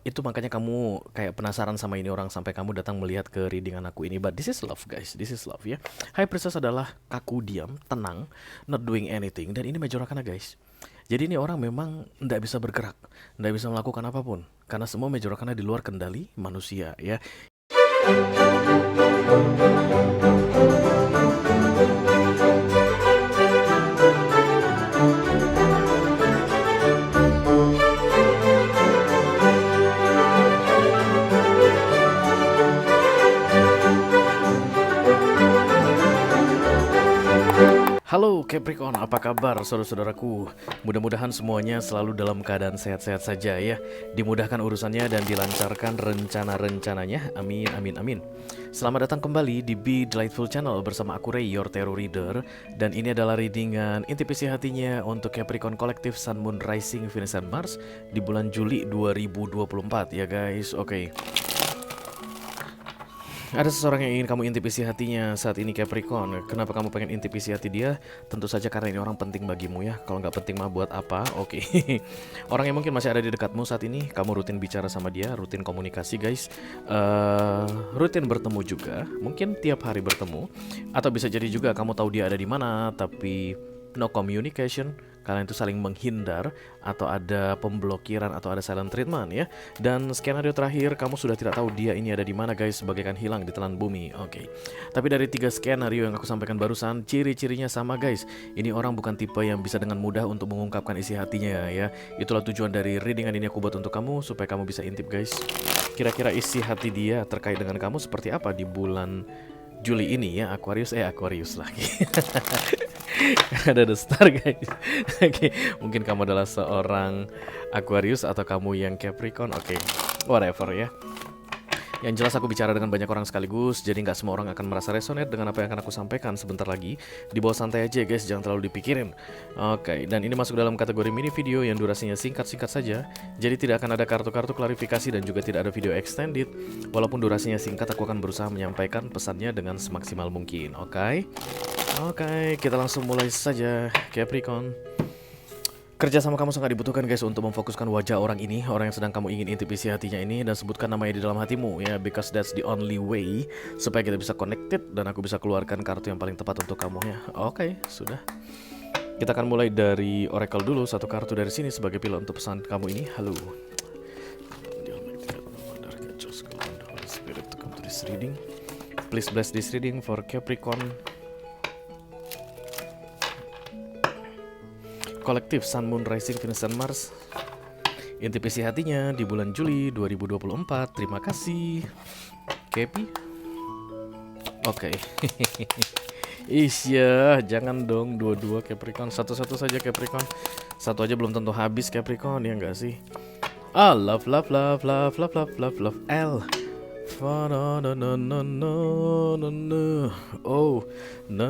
Itu makanya kamu kayak penasaran sama ini orang sampai kamu datang melihat ke readingan aku ini. But this is love guys, this is love ya. High Priestess adalah kaku, diam, tenang, not doing anything. Dan ini Major Arcana guys. Jadi ini orang memang tidak bisa bergerak, tidak bisa melakukan apapun. Karena semua Major Arcana di luar kendali manusia ya. Halo Capricorn, apa kabar saudara-saudaraku? Mudah-mudahan semuanya selalu dalam keadaan sehat-sehat saja ya. Dimudahkan urusannya dan dilancarkan rencana-rencananya. Amin, amin, amin. Selamat datang kembali di Be Delightful Channel bersama aku Ray, your tarot reader. Dan ini adalah readingan intuisi hatinya untuk Capricorn Collective Sun, Moon, Rising, Venus, dan Mars di bulan Juli 2024 ya guys. Oke. Ada seseorang yang ingin kamu intipisi hatinya saat ini Capricorn. Kenapa kamu pengen intipisi hati dia? Tentu saja karena ini orang penting bagimu ya. Kalau nggak penting mah buat apa? Oke. Orang yang mungkin masih ada di dekatmu saat ini, kamu rutin bicara sama dia, rutin komunikasi guys. Rutin bertemu juga. Mungkin tiap hari bertemu. Atau bisa jadi juga kamu tahu dia ada di mana, tapi no communication. Kalian itu saling menghindar, atau ada pemblokiran, atau ada silent treatment ya. Dan skenario terakhir, kamu sudah tidak tahu dia ini ada di mana guys, bagaikan hilang di telan bumi. Oke. Tapi dari 3 skenario yang aku sampaikan barusan, ciri-cirinya sama guys. Ini orang bukan tipe yang bisa dengan mudah untuk mengungkapkan isi hatinya ya. Itulah tujuan dari readingan ini aku buat untuk kamu, supaya kamu bisa intip guys. Kira-kira isi hati dia terkait dengan kamu seperti apa di bulan Juli ini ya. Aquarius lagi. Ada the star guys. Oke, mungkin kamu adalah seorang Aquarius atau kamu yang Capricorn. Oke, whatever ya. Yang jelas aku bicara dengan banyak orang sekaligus, jadi nggak semua orang akan merasa resonate dengan apa yang akan aku sampaikan sebentar lagi. Di bawah santai aja guys, jangan terlalu dipikirin. Oke, dan ini masuk dalam kategori mini video yang durasinya singkat-singkat saja. Jadi tidak akan ada kartu-kartu klarifikasi dan juga tidak ada video extended. Walaupun durasinya singkat, aku akan berusaha menyampaikan pesannya dengan semaksimal mungkin. Oke, kita langsung mulai saja Capricorn. Kerja sama kamu sangat dibutuhkan guys untuk memfokuskan wajah orang ini, orang yang sedang kamu ingin intipisi hatinya ini, dan sebutkan namanya di dalam hatimu ya, because that's the only way supaya kita bisa connected dan aku bisa keluarkan kartu yang paling tepat untuk kamu ya. Oke, sudah. Kita akan mulai dari Oracle dulu, satu kartu dari sini sebagai pilihan untuk pesan kamu ini. Halo. Please bless this reading for Capricorn Kolektif Sun, Moon, Rising, Venus, dan Mars. Intipisi hatinya di bulan Juli 2024. Terima kasih Capi. Oke. Isya, jangan dong dua-dua Capricorn. Satu-satu saja Capricorn. Satu aja belum tentu habis Capricorn, ya enggak sih? Love L. Oh, no,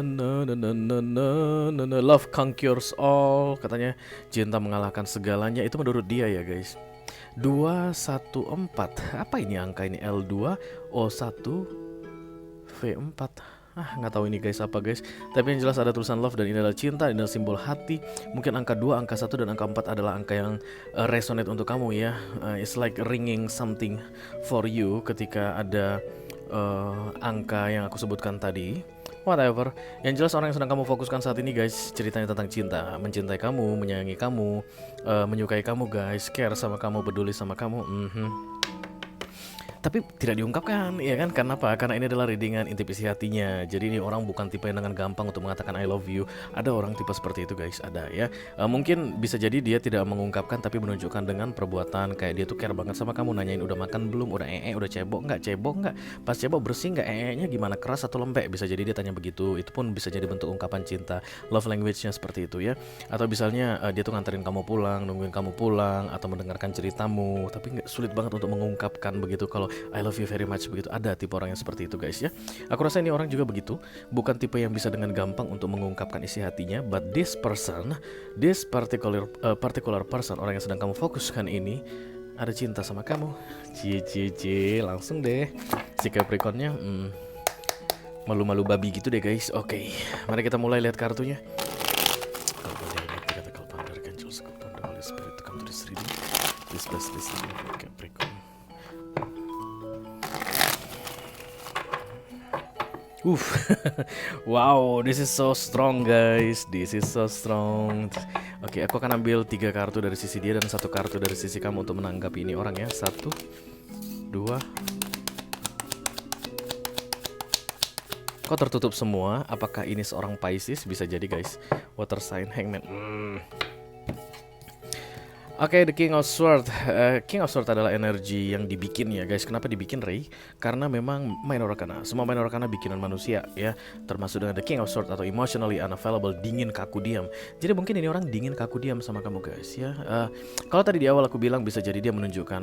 love conquers all. Katanya cinta mengalahkan segalanya. Itu menurut dia ya guys. 214. Apa ini angka ini? L2 O1 V4. Nggak tahu ini guys apa guys. Tapi yang jelas ada tulisan love dan ini adalah cinta, ini adalah simbol hati. Mungkin angka 2, angka 1, dan angka 4 adalah angka yang resonate untuk kamu ya. It's like ringing something for you ketika ada angka yang aku sebutkan tadi. Whatever. Yang jelas orang yang sedang kamu fokuskan saat ini guys, ceritanya tentang cinta, mencintai kamu, menyayangi kamu, menyukai kamu guys, care sama kamu, peduli sama kamu. Tapi tidak diungkapkan, ya kan? Karena apa? Karena ini adalah readingan intipisi hatinya. Jadi ini orang bukan tipe yang dengan gampang untuk mengatakan I love you. Ada orang tipe seperti itu guys, ada ya. Mungkin bisa jadi dia tidak mengungkapkan tapi menunjukkan dengan perbuatan. Kayak dia tuh care banget sama kamu, nanyain udah makan belum, udah udah cebok nggak, pas cebok bersih nggak, nya gimana, keras atau lembek. Bisa jadi dia tanya begitu. Itu pun bisa jadi bentuk ungkapan cinta. Love language-nya seperti itu ya. Atau misalnya dia tuh nganterin kamu pulang, nungguin kamu pulang, atau mendengarkan ceritamu. Tapi sulit banget untuk mengungkapkan begitu kalau I love you very much begitu. Ada tipe orang yang seperti itu guys ya. Aku rasa ini orang juga begitu. Bukan tipe yang bisa dengan gampang untuk mengungkapkan isi hatinya. But this person, this particular person, orang yang sedang kamu fokuskan ini, ada cinta sama kamu. Cie, langsung deh si Capricornnya malu-malu babi gitu deh guys. Oke, mari kita mulai lihat kartunya. Please bless this Capricorn. Uff, wow, this is so strong guys, this is so strong. Oke, aku akan ambil 3 kartu dari sisi dia dan 1 kartu dari sisi kamu untuk menanggapi ini orang ya. 1, 2. Kok tertutup semua? Apakah ini seorang Pisces? Bisa jadi guys. Water sign, Hangman. Oke, the King of Sword. King of Sword adalah energi yang dibikin ya guys. Kenapa dibikin, Ray? Karena memang minor arcana. Semua minor arcana bikinan manusia ya. Termasuk dengan the King of Sword atau emotionally unavailable, dingin, kaku, diam. Jadi mungkin ini orang dingin, kaku, diam sama kamu guys ya. Kalau tadi di awal aku bilang bisa jadi dia menunjukkan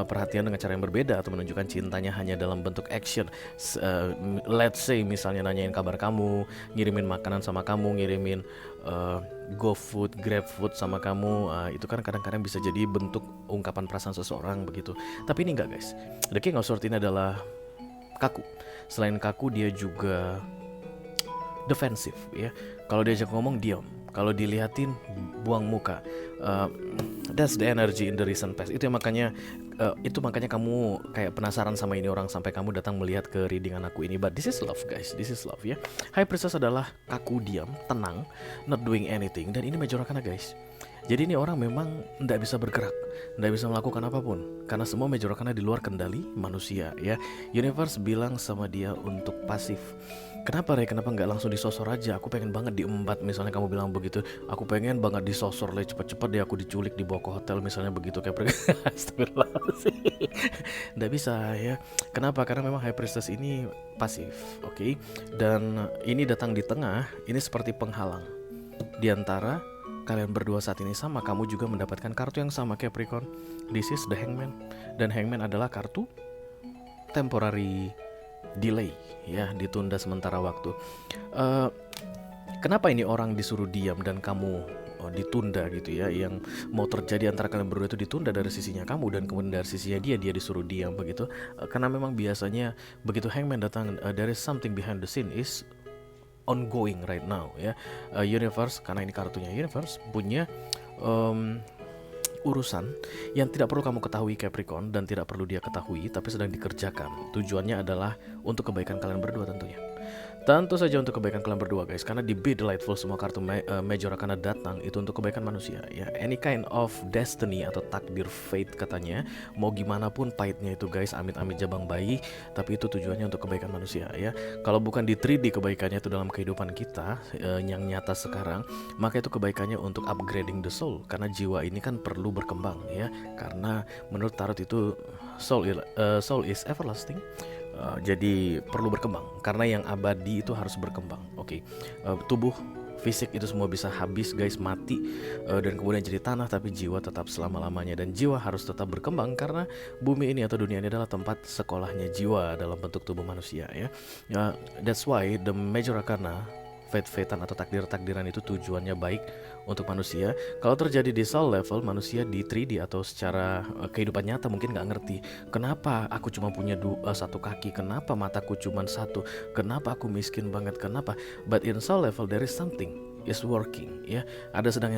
perhatian dengan cara yang berbeda atau menunjukkan cintanya hanya dalam bentuk action. Let's say misalnya nanyain kabar kamu, ngirimin makanan sama kamu, ngirimin GoFood, GrabFood sama kamu, itu kan kadang-kadang bisa jadi bentuk ungkapan perasaan seseorang begitu. Tapi ini enggak guys. The King of Swords ini adalah kaku. Selain kaku dia juga defensif ya. Kalau diajak ngomong diam, kalau dilihatin buang muka. That's the energy in the recent past. Itu makanya kamu kayak penasaran sama ini orang sampai kamu datang melihat ke readingan aku ini. But this is love guys, this is love ya. High Priestess adalah kaku, diam, tenang, not doing anything. Dan ini Major Arcana guys. Jadi ini orang memang tidak bisa bergerak, tidak bisa melakukan apapun karena semua Major Arcana di luar kendali manusia ya. Universe bilang sama dia untuk pasif. Kenapa Ray? Kenapa nggak langsung disosor aja? Aku pengen banget diembat misalnya kamu bilang begitu. Aku pengen banget disosor lah, cepet-cepet deh aku diculik dibawa ke hotel misalnya begitu kayak Astagfirullahaladzim. Nggak bisa ya. Kenapa? Karena memang High Priestess ini pasif, oke? Dan ini datang di tengah, ini seperti penghalang di antara kalian berdua saat ini sama. Kamu juga mendapatkan kartu yang sama Capricorn. This is the Hangman. Dan Hangman adalah kartu temporary delay ya, ditunda sementara waktu. Kenapa ini orang disuruh diam dan kamu ditunda gitu ya? Yang mau terjadi antara kalian berdua itu ditunda dari sisinya kamu dan kemudian dari sisinya dia disuruh diam begitu. Karena memang biasanya begitu Hangman datang, there is something behind the scene is ongoing right now ya. Universe, karena ini kartunya Universe, punya urusan yang tidak perlu kamu ketahui Capricorn dan tidak perlu dia ketahui tapi sedang dikerjakan. Tujuannya adalah untuk kebaikan kalian berdua tentunya. Tentu saja untuk kebaikan kalian berdua guys. Karena di Be Delightful semua kartu Major Arcana datang itu untuk kebaikan manusia ya. Any kind of destiny atau takdir, fate katanya. Mau gimana pun pahitnya itu guys, amit-amit jabang bayi, tapi itu tujuannya untuk kebaikan manusia ya. Kalau bukan di 3D kebaikannya itu dalam kehidupan kita yang nyata sekarang, maka itu kebaikannya untuk upgrading the soul. Karena jiwa ini kan perlu berkembang ya. Karena menurut tarot itu soul is everlasting. Jadi perlu berkembang karena yang abadi itu harus berkembang. Oke. Tubuh fisik itu semua bisa habis guys, mati dan kemudian jadi tanah, tapi jiwa tetap selama-lamanya dan jiwa harus tetap berkembang karena bumi ini atau dunia ini adalah tempat sekolahnya jiwa dalam bentuk tubuh manusia ya. That's why the Major Arcana, fate-fatean atau takdir-takdiran itu tujuannya baik untuk manusia. Kalau terjadi di soul level, manusia di 3D atau secara kehidupan nyata mungkin nggak ngerti kenapa aku cuma punya satu kaki, kenapa mataku cuma satu, kenapa aku miskin banget, kenapa. But in soul level there is something is working ya. Ada sedang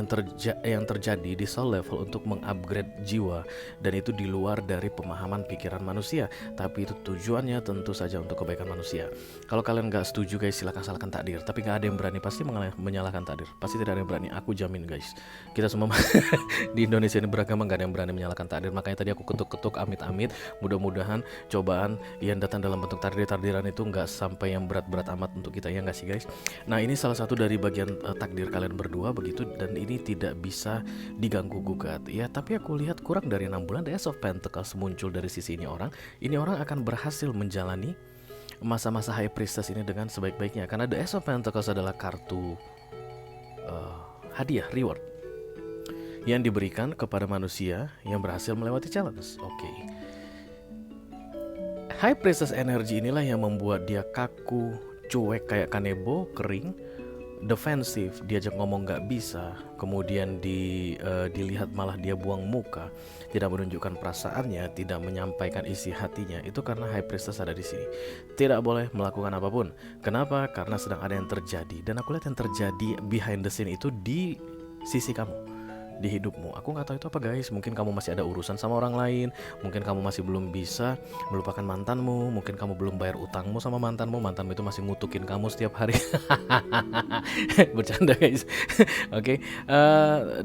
yang terjadi di soul level untuk mengupgrade jiwa dan itu di luar dari pemahaman pikiran manusia, tapi itu tujuannya tentu saja untuk kebaikan manusia. Kalau kalian nggak setuju guys, silakan salahkan takdir, tapi nggak ada yang berani pasti menyalahkan takdir, pasti tidak ada yang berani, aku jamin guys. Kita semua di Indonesia ini beragama, nggak ada yang berani menyalahkan takdir. Makanya tadi aku ketuk-ketuk, amit-amit, mudah-mudahan cobaan yang datang dalam bentuk takdir-takdiran itu nggak sampai yang berat-berat amat untuk kita ya, nggak sih guys. Nah ini salah satu dari bagian takdir kalian berdua begitu, dan ini tidak bisa diganggu gugat ya. Tapi aku lihat kurang dari 6 bulan The Ace of Pentacles muncul dari sisi ini orang akan berhasil menjalani masa-masa High Priestess ini dengan sebaik-baiknya, karena The Ace of Pentacles adalah kartu hadiah, reward yang diberikan kepada manusia yang berhasil melewati challenge. Oke. High Priestess energi inilah yang membuat dia kaku, cuek kayak kanebo, kering, defensif, diajak ngomong gak bisa, kemudian dilihat malah dia buang muka, tidak menunjukkan perasaannya, tidak menyampaikan isi hatinya. Itu karena High Priestess ada di sini, tidak boleh melakukan apapun. Kenapa? Karena sedang ada yang terjadi, dan aku lihat yang terjadi behind the scene itu di sisi kamu, di hidupmu. Aku nggak tahu itu apa guys. Mungkin kamu masih ada urusan sama orang lain, mungkin kamu masih belum bisa melupakan mantanmu, mungkin kamu belum bayar utangmu sama mantanmu, mantanmu itu masih ngutukin kamu setiap hari. Bercanda guys. Oke,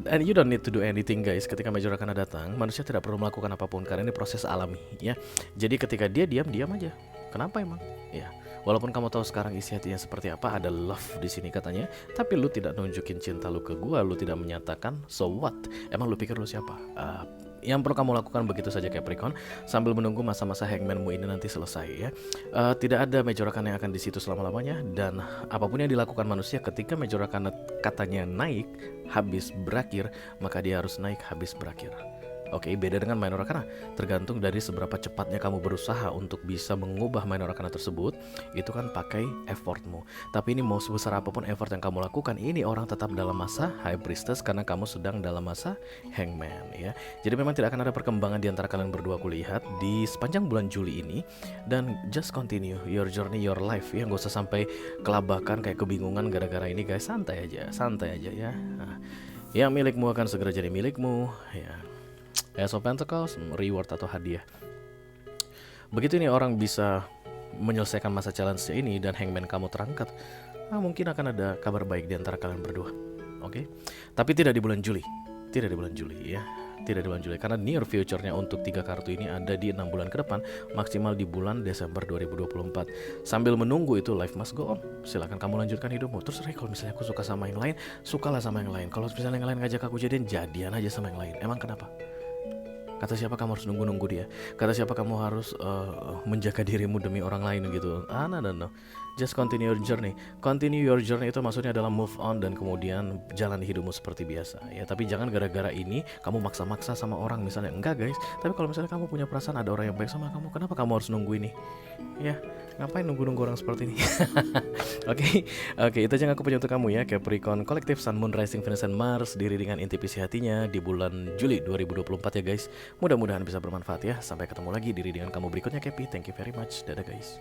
and you don't need to do anything guys. Ketika Major Arcana datang, manusia tidak perlu melakukan apapun karena ini proses alami ya. Jadi ketika dia diam, diam aja. Kenapa emang? Ya. Walaupun kamu tahu sekarang isi hatinya seperti apa, ada love di sini katanya, tapi lu tidak nunjukin cinta lu ke gua, lu tidak menyatakan, so what? Emang lu pikir lu siapa? Yang perlu kamu lakukan begitu saja Capricorn, sambil menunggu masa-masa hangmanmu ini nanti selesai ya. Tidak ada Major Arcana yang akan di situ selama-lamanya, dan apapun yang dilakukan manusia ketika Major Arcana katanya naik, habis berakhir, maka dia harus naik habis berakhir. Oke, beda dengan minor arcana. Tergantung dari seberapa cepatnya kamu berusaha untuk bisa mengubah minor arcana tersebut, itu kan pakai effortmu. Tapi ini mau sebesar apapun effort yang kamu lakukan, ini orang tetap dalam masa High Priestess karena kamu sedang dalam masa Hangman ya. Jadi memang tidak akan ada perkembangan di antara kalian berdua kulihat di sepanjang bulan Juli ini. Dan just continue your journey, your life ya. Gak usah sampai kelabakan kayak kebingungan gara-gara ini guys. Santai aja ya. Nah, yang milikmu akan segera jadi milikmu ya. Ace of Pentacles, reward atau hadiah. Begitu ini orang bisa menyelesaikan masa challenge ini dan hangman kamu terangkat, mungkin akan ada kabar baik di antara kalian berdua. Oke? Tapi tidak di bulan Juli. Tidak di bulan Juli ya. Tidak di bulan Juli karena near future-nya untuk 3 kartu ini ada di 6 bulan ke depan, maksimal di bulan Desember 2024. Sambil menunggu itu life must go on. Silakan kamu lanjutkan hidupmu. Terus kalau misalnya aku suka sama yang lain, sukalah sama yang lain. Kalau misalnya yang lain ngajak aku jadian aja sama yang lain. Emang kenapa? Kata siapa kamu harus nunggu-nunggu dia? Kata siapa kamu harus menjaga dirimu demi orang lain gitu? No. Just continue your journey. Continue your journey itu maksudnya adalah move on dan kemudian jalan hidupmu seperti biasa ya. Tapi jangan gara-gara ini kamu maksa-maksa sama orang misalnya. Enggak guys. Tapi kalau misalnya kamu punya perasaan ada orang yang baik sama kamu, kenapa kamu harus nunggu ini? Ya, ngapain nunggu-nunggu orang seperti ini? Oke, itu aja yang aku punya untuk kamu ya. Capricorn Collective Sun, Moon, Rising, Venus, and Mars di readingan inti isi hatinya di bulan Juli 2024 ya guys. Mudah-mudahan bisa bermanfaat ya. Sampai ketemu lagi di readingan kamu berikutnya Capi. Thank you very much. Dadah guys.